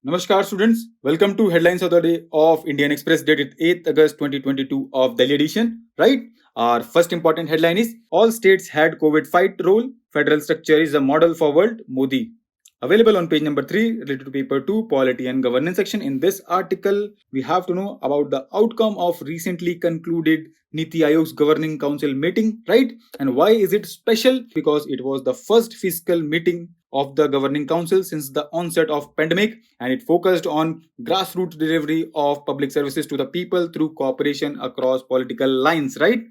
Namaskar students, welcome to Headlines of the Day of Indian Express dated 8th August 2022 of Delhi edition, right? Our first important headline is all states had COVID fight role, federal structure is a model for world, Modi. Available on page number 3 related to paper 2 Polity and Governance section. In this article, we have to know about the outcome of recently concluded Niti Aayog's governing council meeting, right? And why is it special? Because it was the first fiscal meeting of the governing council since the onset of pandemic, and it focused on grassroots delivery of public services to the people through cooperation across political lines, right?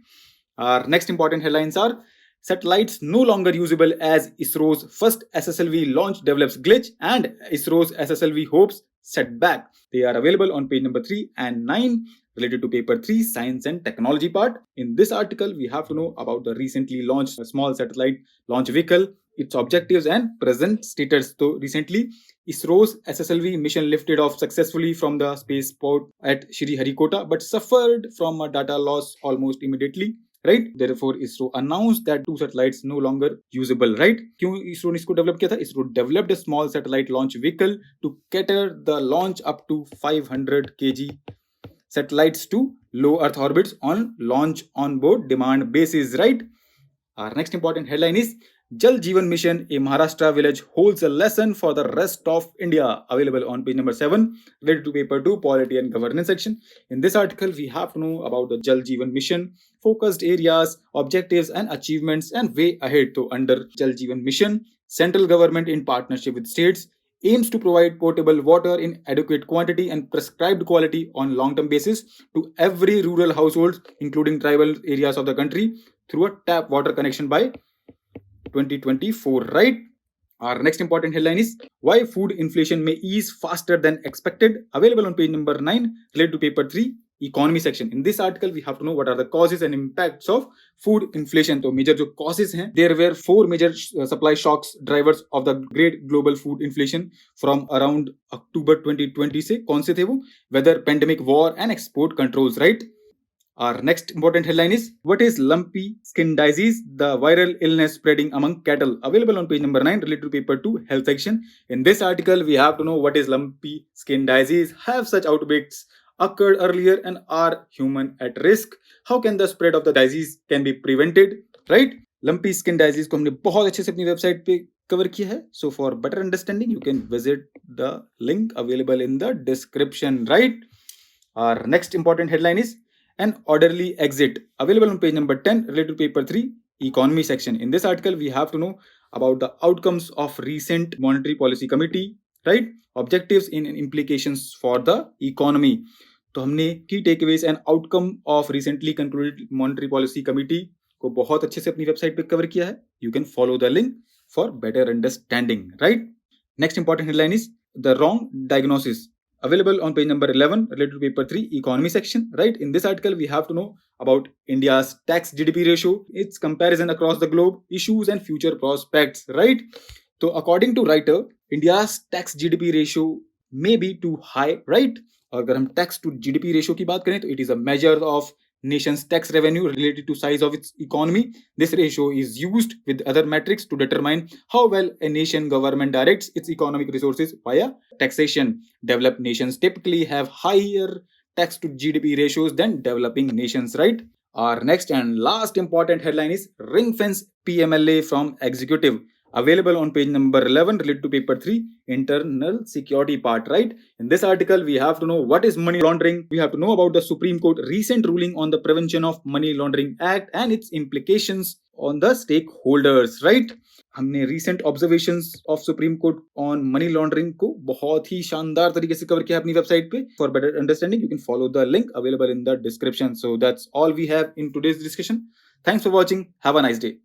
Our next important headlines are satellites no longer usable as ISRO's first SSLV launch develops glitch, and ISRO's SSLV hopes setback. They are available on page number 3 and 9 related to paper 3 science and technology part. In this article, we have to know about the recently launched small satellite launch vehicle, its objectives and present status. So recently, ISRO's SSLV mission lifted off successfully from the spaceport at Sriharikota but suffered from a data loss almost immediately. Right? Therefore, ISRO announced that 2 satellites no longer usable. Right? क्यों ISRO ने इसको develop किया था? ISRO developed a small satellite launch vehicle to cater the launch up to 500 kg satellites to low Earth orbits on launch on board demand basis. Right? Our next important headline is Jal Jeevan mission, a Maharashtra village holds a lesson for the rest of India. Available on page number 7, related to paper 2, Polity and Governance section. In this article, we have to know about the Jal Jeevan mission, focused areas, objectives and achievements, and way ahead. So under Jal Jeevan mission, central government in partnership with states aims to provide potable water in adequate quantity and prescribed quality on long-term basis to every rural household, including tribal areas of the country, through a tap water connection by 2024, right? Our next important headline is why food inflation may ease faster than expected. Available on page number 9, related to paper 3, economy section. In this article, we have to know what are the causes and impacts of food inflation. So major जो causes हैं, there were 4 major supply shocks drivers of the great global food inflation from around October 2020 से. कौन से थे वो? Weather, pandemic, war and export controls, right? Our next important headline is what is Lumpy Skin Disease, the viral illness spreading among cattle. Available on page number 9, related to paper 2, health section. In this article, we have to know what is Lumpy Skin Disease, have such outbreaks occurred earlier and are human at risk. How can the spread of the disease can be prevented, right? Lumpy Skin Disease को हमने बहुत अच्छे से अपनी website पे cover किया है. So for better understanding, you can visit the link available in the description, right? Our next important headline is an orderly exit. Available on page number 10, related to paper 3, economy section. In this article, we have to know about the outcomes of recent monetary policy committee, right? Objectives and implications for the economy. तो हमने key takeaways and outcome of recently concluded monetary policy committee को बहुत अच्छे से अपनी website पे cover किया है. You can follow the link for better understanding, right? Next important headline is the wrong diagnosis. Available on page number 11, related to paper 3, economy section, right? In this article, we have to know about India's tax GDP ratio, its comparison across the globe, issues and future prospects, right? So according to writer, India's tax GDP ratio may be too high, right? अगर हम tax to GDP ratio की बात करें तो it is a measure of nation's tax revenue related to size of its economy. This ratio is used with other metrics to determine how well a nation government directs its economic resources via taxation. Developed nations typically have higher tax to GDP ratios than developing nations, right? Our next and last important headline is Ring Fence PMLA from Executive. Available on page number 11, related to paper 3, internal security part, right? In this article, we have to know what is money laundering. We have to know about the Supreme Court recent ruling on the Prevention of Money Laundering Act and its implications on the stakeholders, right? हमने recent observations of Supreme Court on money laundering को बहुत ही शानदार तरीके से cover किया अपनी website पे. For better understanding, you can follow the link available in the description. So that's all we have in today's discussion. Thanks for watching. Have a nice day.